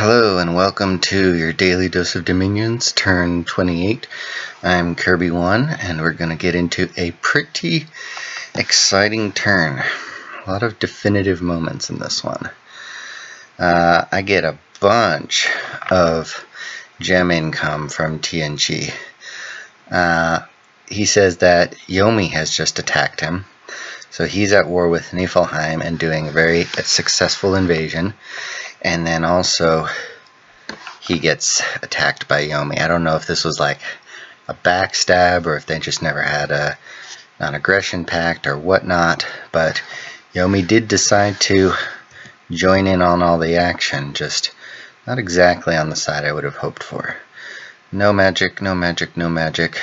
Hello and welcome to your daily dose of Dominions, turn 28. I'm kirbyone and we're going to get into a pretty exciting turn. A lot of definitive moments in this one. I get a bunch of gem income from TNG. He says that Yomi has just attacked him. So he's at war with Niflheim and doing a very successful invasion. And then also he gets attacked by Yomi. I don't know if this was like a backstab or if they just never had a non-aggression pact or whatnot, but Yomi did decide to join in on all the action, just not exactly on the side I would have hoped for. No magic, no magic, no magic.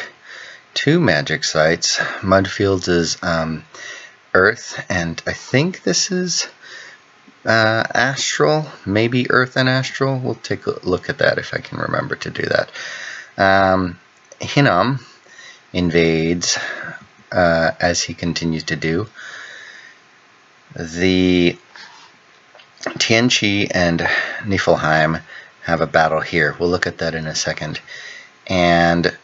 2 magic sites. Mudfields is Earth, and I think this is Astral, maybe Earth and Astral. We'll take a look at that if I can remember to do that. Hinnom invades as he continues to do. The TNG and Niflheim have a battle here. We'll look at that in a second. And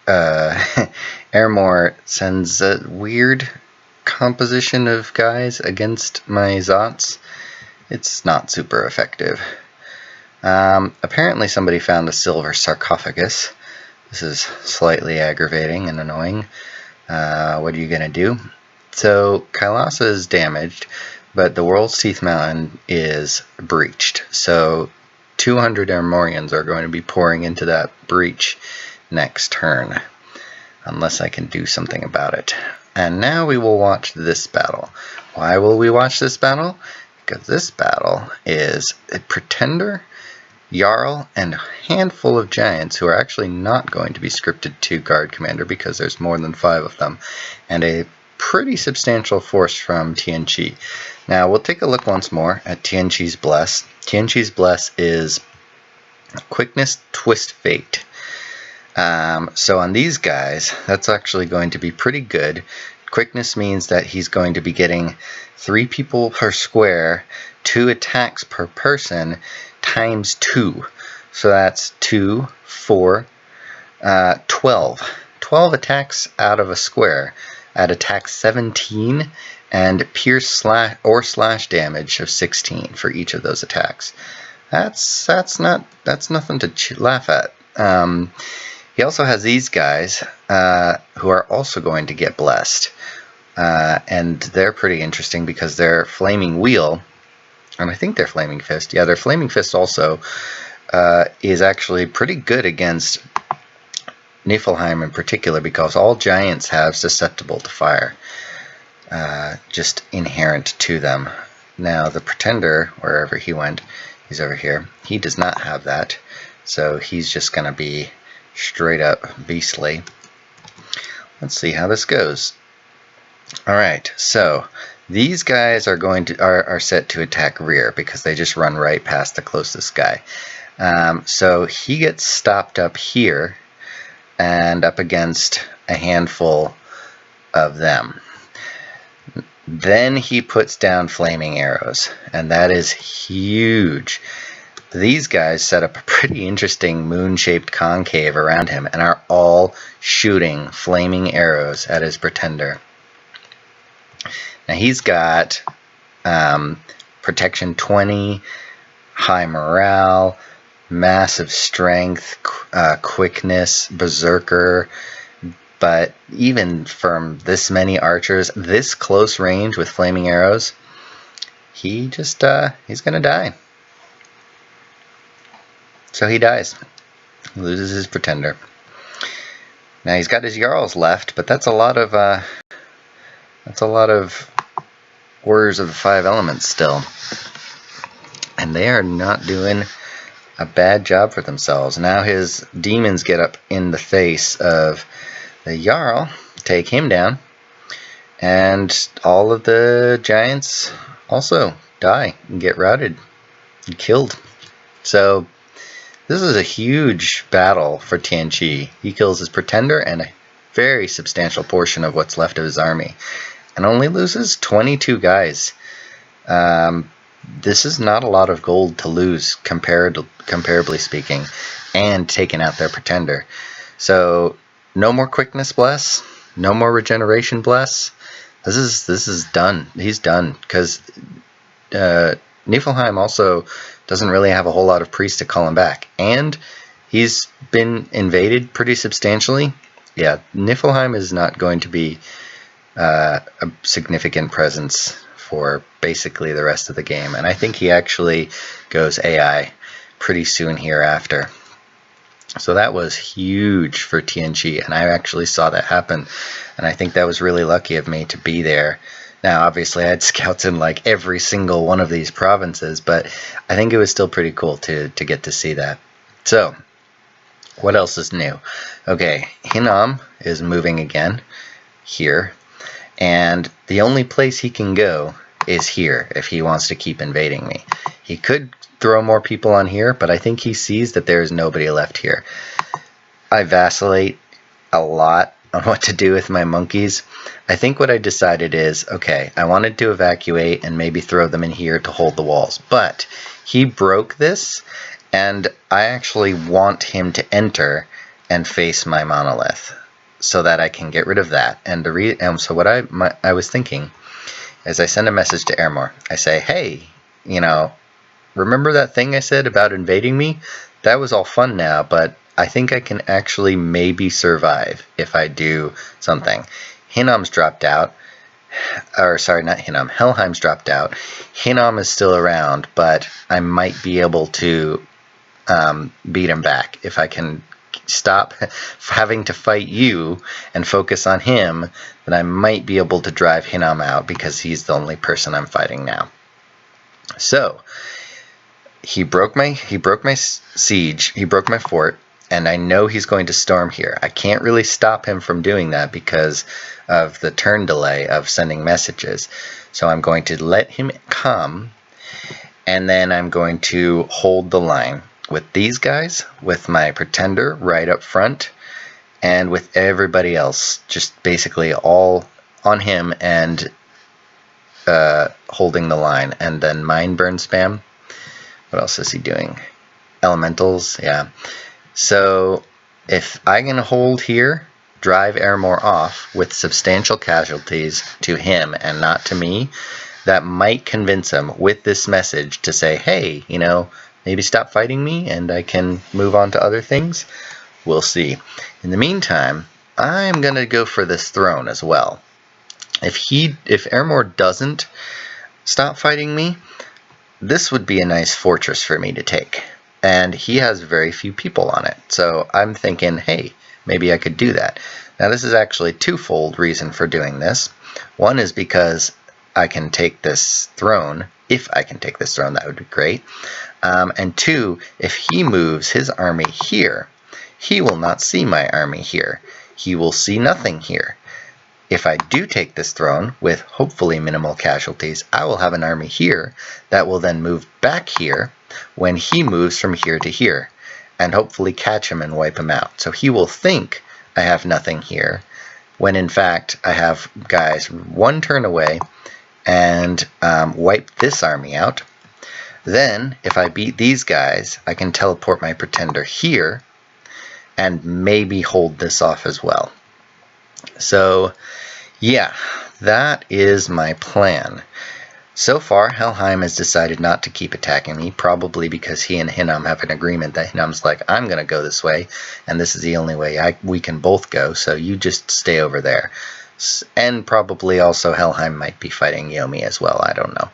Airmore sends a weird composition of guys against my Zots. It's not super effective. Apparently somebody found a silver sarcophagus. This is slightly aggravating and annoying. What are you gonna do? So Kailasa is damaged, but the World's Teeth Mountain is breached. So 200 Airmorians are going to be pouring into that breach next turn, unless I can do something about it. And now we will watch this battle. Why will we watch this battle? Because this battle is a Pretender, Jarl, and a handful of giants who are actually not going to be scripted to Guard Commander because there's more than 5 of them, and a pretty substantial force from TNG. Now we'll take a look once more at TNG's Bless. TNG's Bless is Quickness, Twist, Fate. So on these guys, that's actually going to be pretty good. Quickness means that he's going to be getting 3 people per square, 2 attacks per person, times 2. So that's 2, 4, 12. 12 attacks out of a square at attack 17 and pierce slash damage of 16 for each of those attacks. That's nothing to laugh at. He also has these guys who are also going to get blessed. And they're pretty interesting because they're Flaming Wheel, and I think they're Flaming Fist. Yeah, their Flaming Fist also is actually pretty good against Niflheim in particular because all giants have susceptible to fire, just inherent to them. Now the Pretender, wherever he went, he's over here. He does not have that, so he's just going to be straight up beastly. Let's see how this goes. Alright, so these guys are going to are set to attack rear because they just run right past the closest guy. So he gets stopped up here and up against a handful of them. Then he puts down flaming arrows, and that is huge. These guys set up a pretty interesting moon-shaped concave around him and are all shooting flaming arrows at his Pretender. Now he's got protection 20, high morale, massive strength, quickness, berserker, but even from this many archers, this close range with flaming arrows, he just he's gonna die. So he dies. He loses his Pretender. Now he's got his Jarls left, but that's a lot of Warriors of the 5 Elements still. And they are not doing a bad job for themselves. Now his demons get up in the face of the Jarl, take him down, and all of the giants also die and get routed and killed. So this is a huge battle for TNG. He kills his Pretender and a very substantial portion of what's left of his army, and only loses 22 guys. this is not a lot of gold to lose comparably speaking, and taking out their pretender. So no more quickness bless, no more regeneration bless. This is done. He's done, because Niflheim also doesn't really have a whole lot of priests to call him back, and he's been invaded pretty substantially. Yeah, Niflheim is not going to be a significant presence for basically the rest of the game, and I think he actually goes AI pretty soon hereafter. So that was huge for TNG, and I actually saw that happen, and I think that was really lucky of me to be there. Now, obviously, I had scouts in like every single one of these provinces, but I think it was still pretty cool to get to see that. So, what else is new? Okay, Hinam is moving again here, and the only place he can go is here if he wants to keep invading me. He could throw more people on here, but I think he sees that there is nobody left here. I vacillate a lot on what to do with my monkeys. I think what I decided is, okay, I wanted to evacuate and maybe throw them in here to hold the walls, but he broke this, and I actually want him to enter and face my monolith so that I can get rid of that. And so what I was thinking is, I send a message to Airmore. I say, hey, you know, remember that thing I said about invading me? That was all fun now, but I think I can actually maybe survive if I do something. Hinam's dropped out. Or sorry, not Hinam. Helheim's dropped out. Hinam is still around, but I might be able to beat him back if I can stop having to fight you and focus on him. Then I might be able to drive Hinam out, because he's the only person I'm fighting now. So he broke my siege. He broke my fort, and I know he's going to storm here. I can't really stop him from doing that because of the turn delay of sending messages. So I'm going to let him come, and then I'm going to hold the line with these guys, with my pretender right up front, and with everybody else just basically all on him and holding the line. And then mine burn spam. What else is he doing? Elementals, yeah. So if I can hold here, drive Airmore off with substantial casualties to him and not to me, that might convince him with this message to say, hey, you know, maybe stop fighting me and I can move on to other things. We'll see. In the meantime, I'm going to go for this throne as well. If Airmore doesn't stop fighting me, this would be a nice fortress for me to take. And he has very few people on it. So I'm thinking, hey, maybe I could do that. Now this is actually twofold reason for doing this. One is because I can take this throne. If I can take this throne, that would be great. And two, if he moves his army here, he will not see my army here. He will see nothing here. If I do take this throne with hopefully minimal casualties, I will have an army here that will then move back here when he moves from here to here, and hopefully catch him and wipe him out. So he will think I have nothing here, when in fact I have guys one turn away and wipe this army out. Then if I beat these guys, I can teleport my pretender here and maybe hold this off as well. So yeah, that is my plan. So far, Helheim has decided not to keep attacking me, probably because he and Hinam have an agreement that Hinam's like, I'm going to go this way, and this is the only way we can both go, so you just stay over there. And probably also Helheim might be fighting Yomi as well, I don't know.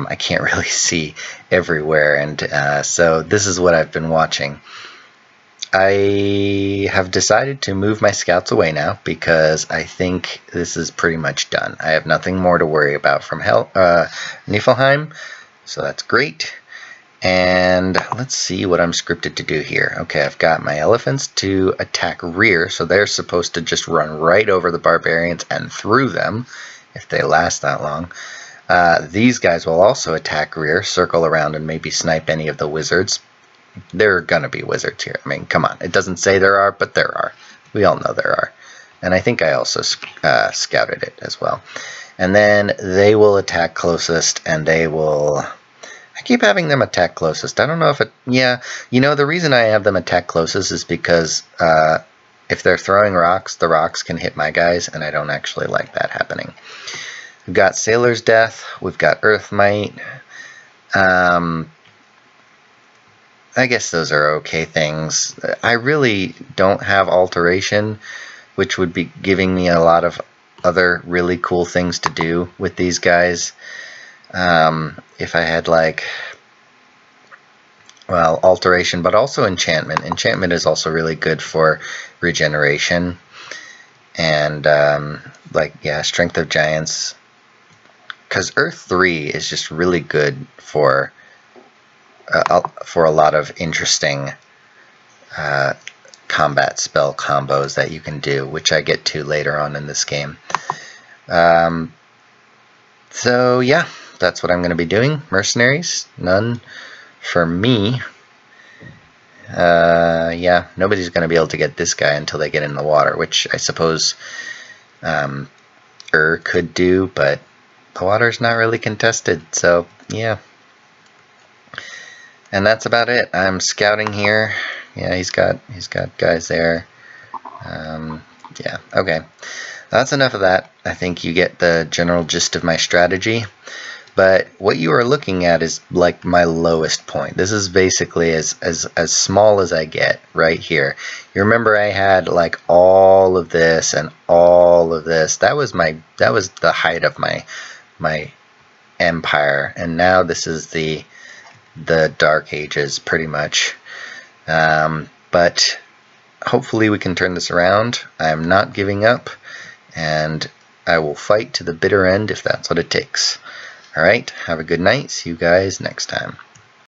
I can't really see everywhere, and so this is what I've been watching. I have decided to move my scouts away now because I think this is pretty much done. I have nothing more to worry about from Niflheim, so that's great. And let's see what I'm scripted to do here. Okay, I've got my elephants to attack rear, so they're supposed to just run right over the barbarians and through them, if they last that long. These guys will also attack rear, circle around, and maybe snipe any of the wizards. There are gonna be wizards here. I mean, come on. It doesn't say there are, but there are. We all know there are. And I think I also scouted it as well. And then they will attack closest, and they will... I keep having them attack closest. I don't know if it... Yeah, you know, the reason I have them attack closest is because if they're throwing rocks, the rocks can hit my guys, and I don't actually like that happening. We've got Sailor's Death. We've got Earth Might. I guess those are okay things. I really don't have Alteration, which would be giving me a lot of other really cool things to do with these guys. If I had, like, well, Alteration, but also Enchantment. Enchantment is also really good for regeneration. And, like, yeah, Strength of Giants. Because Earth 3 is just really good for a lot of interesting combat spell combos that you can do, which I get to later on in this game. So yeah, that's what I'm going to be doing. Mercenaries, none for me. Yeah, nobody's going to be able to get this guy until they get in the water, which I suppose could do, but the water's not really contested, so yeah. And that's about it. I'm scouting here. Yeah, he's got guys there. Yeah, okay. That's enough of that. I think you get the general gist of my strategy. But what you are looking at is like my lowest point. This is basically as small as I get right here. You remember I had like all of this and all of this. That was the height of my empire, and now this is the Dark Ages pretty much. But hopefully we can turn this around. I am not giving up, and I will fight to the bitter end if that's what it takes. Alright, have a good night. See you guys next time.